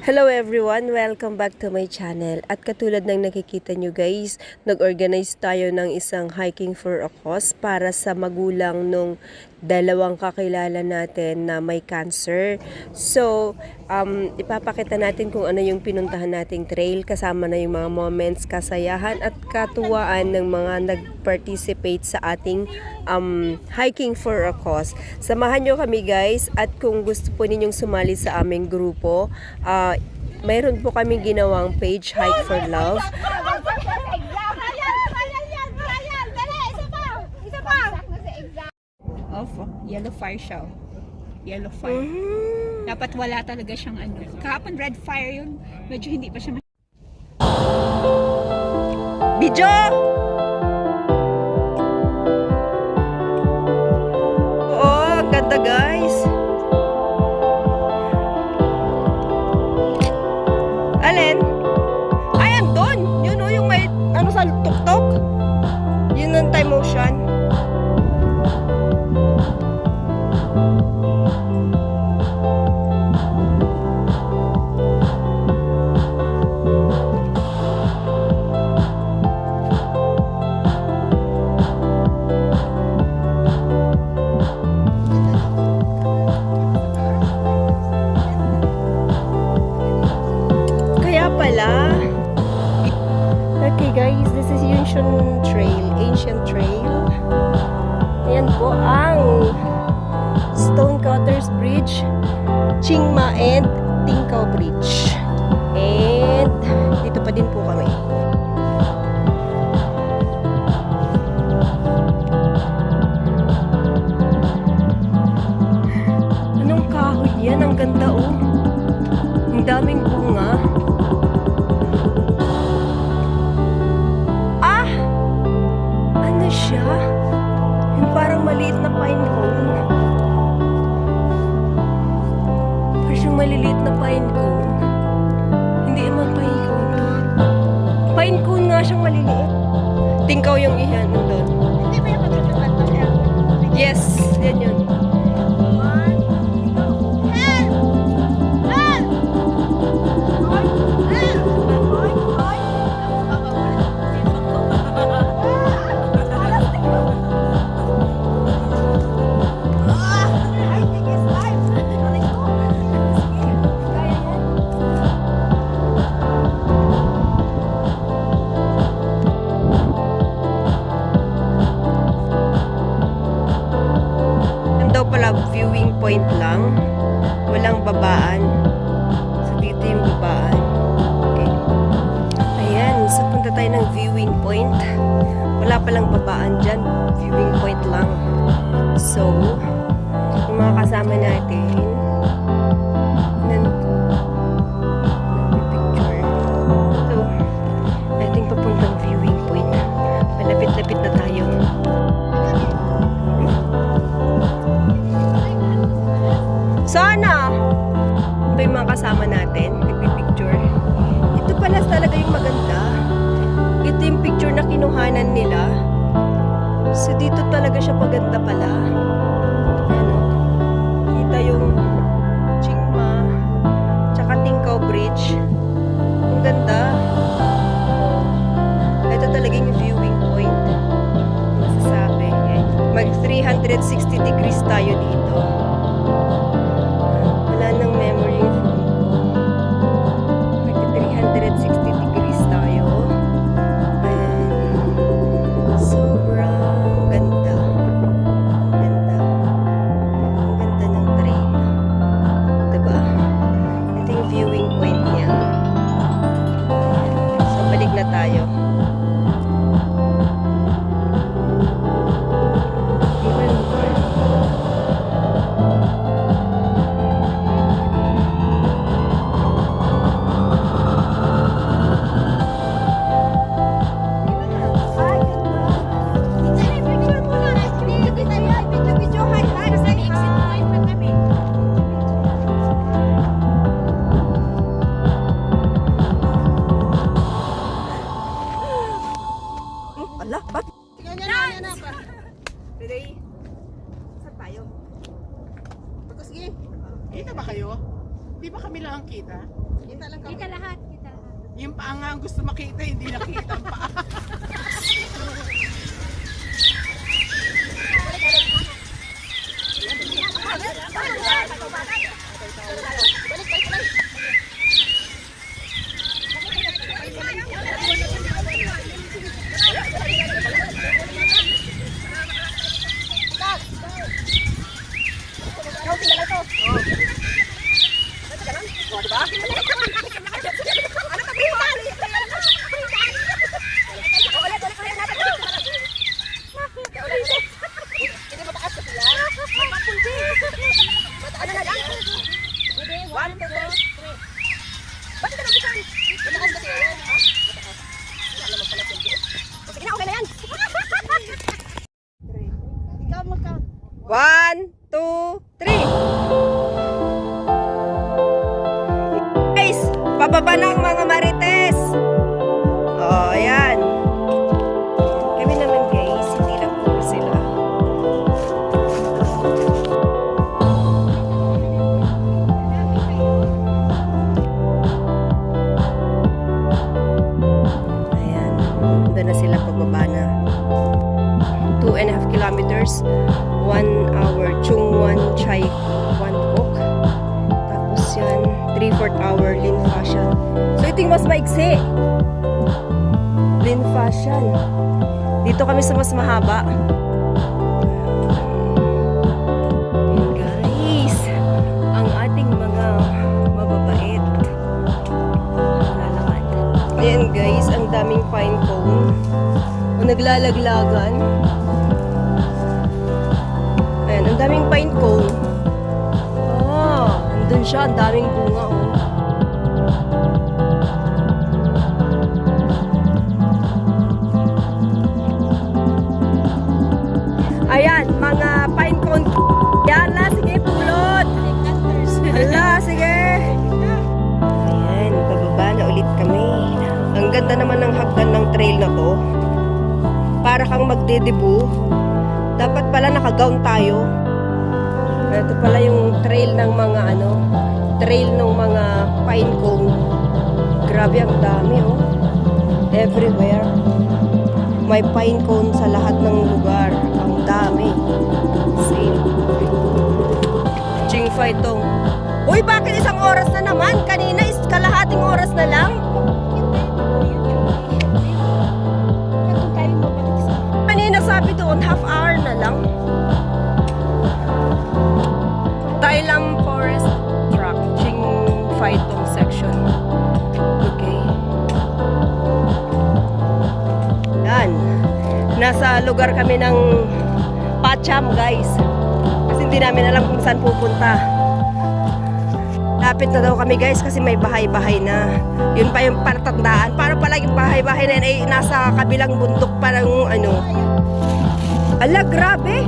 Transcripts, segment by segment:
Hello everyone! Welcome back to my channel. At katulad ng nakikita nyo guys, nag-organize tayo ng isang hiking for a cause para sa magulang nung dalawang kakilala natin na may cancer. So, ipapakita natin kung ano yung pinuntahan nating trail, kasama na yung mga moments, kasayahan at katuwaan ng mga nag-participate sa ating hiking for a cause. Samahan nyo kami guys, at kung gusto po ninyong sumali sa aming grupo, mayroon po kami ginawang page, Hike for Love. Yellow fire siya. Yellow fire. Dapat wala talaga siyang ano. Kahapon red fire yun. Medyo hindi pa siya Video! Oh, ganda guys. Alin? Ayan doon. Yun o, yung may ano sa tuktok. Yun ang time motion. Okay guys, this is Ancient Trail. Ayan po ang Stonecutters Bridge, Chingma and Tingkaw Bridge. And dito pa din po kami. Anong kahoy yan? Ang ganda oh. Ang daming bunga. Siya. Yung parang maliit na pine cone. Parang siyang maliliit na pine cone. Hindi naman pine cone to. Pine cone nga siyang maliliit. Tingkaw yung iyan doon. Hindi ba yung matutupad pa siya? Yes, yan yun. Viewing point lang, walang babaan. So dito yung babaan. Okay. Ayan, so punta tayo ng viewing point. Wala palang babaan dyan, viewing point lang. So yung mga kasama natin nagpipicture. So ating papuntang viewing point. Malapit-lapit na tayo. Sana! Ito yung mga kasama natin, nagpipicture. Ito pala talaga yung maganda. Ito yung picture na kinuhanan nila. So dito talaga siya maganda pala. Ayan o. Kita yung Chingma, tsaka Tingkaw Bridge. Ang ganda. Ito talaga yung viewing point. Masasabi. Mag 360 degrees tayo dito. Ng memory phone ko. Mag 360 degrees tayo. Ayan. Sobrang ganda. Ganda. Ang ganda ng trail. Diba? Ito yung viewing point niya. So, balik na tayo. kita? Kita lang kami. Kita lahat, kita lahat. Yung paa nga ang gusto makita, hindi nakita ang paa. One, two, three. Guys, pababa ng mga marites. Oh, ayan. Kami naman guys, hindi lang po sila. Ayan, doon na sila pababa na. 2.5 kilometers, 1 hour, Chungwan, Chai, 1 Kok. Tapos yan, 3/4 hour, Lin Fashion. So ito yung mas maigsi. Lin Fashion. Dito kami sa mas mahaba. Ayan guys, ang ating mga mababait. Lalakad. Ayan guys, ang daming pine cone. O naglalaglagan. Ayan, ang daming pine cone. Andun siya, ang daming bunga, oh. Ayan, mga pine cone. Yan na, sige, pulot. Hala, sige. Ayan, bababa na ulit kami. Ang ganda naman ng hagdan ng trail na to. Para kang magdedebu. Dapat pala naka-gown tayo. Ito pala yung trail ng mga trail ng mga pine cone. Grabe ang dami, oh. Everywhere. May pine cone sa lahat ng lugar. Ang dami. Same. Qingfai Tong. Uy, bakit isang oras na naman? Kanina is kalahating oras na lang. Kanina sabi doon, half hour na lang. Thailand Forest Track, Qingfai Tong section. Okay. Yan. Nasa lugar kami ng Pacham, guys. Kasi hindi namin alam kung saan pupunta. Lapit na daw kami, guys, kasi may bahay-bahay na. Yun pa yung palatandaan. Para pala yung bahay-bahay na yun ay nasa kabilang bundok, parang Ala, grabe!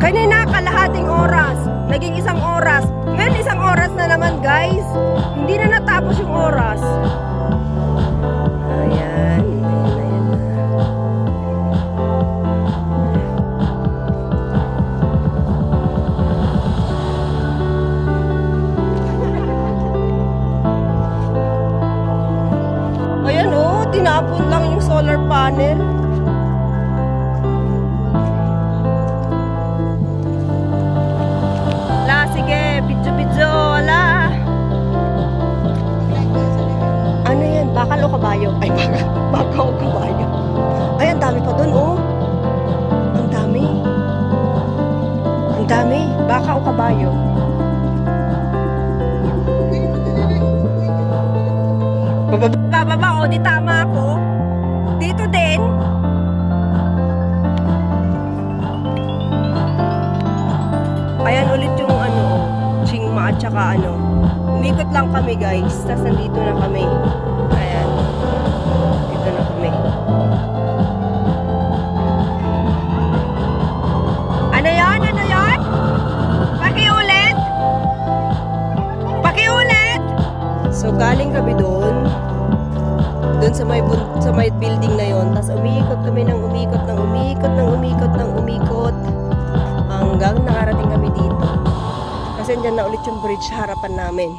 Kanina kalahating oras, naging isang oras. Ngayon isang oras na naman, guys. Hindi na natapos yung oras. Ayan. Ayan. Ayan, oh, tinapon lang yung solar panel. Sige, video-video, wala. Ano yan? Bakal o kabayo? Ay, baka o kabayo. Ay, ang dami pa dun, oh. Ang dami. Ang dami. Baka o kabayo. Bababa, o, di tama ako. Dito din. Ayan ulit yung Qingma at saka umikot lang kami, guys. Tapos nandito na kami. Ayan. Dito na kami. Ano yan? Ano yan? Pakiulit? Pakiulit? So galing kami doon. Doon sa may building na yon. Tapos umiikot kami ng umikot ng umikot ng umikot ng umikot. Hanggang nakarating kami dito. Kasi andyan na ulit yung bridge harapan namin.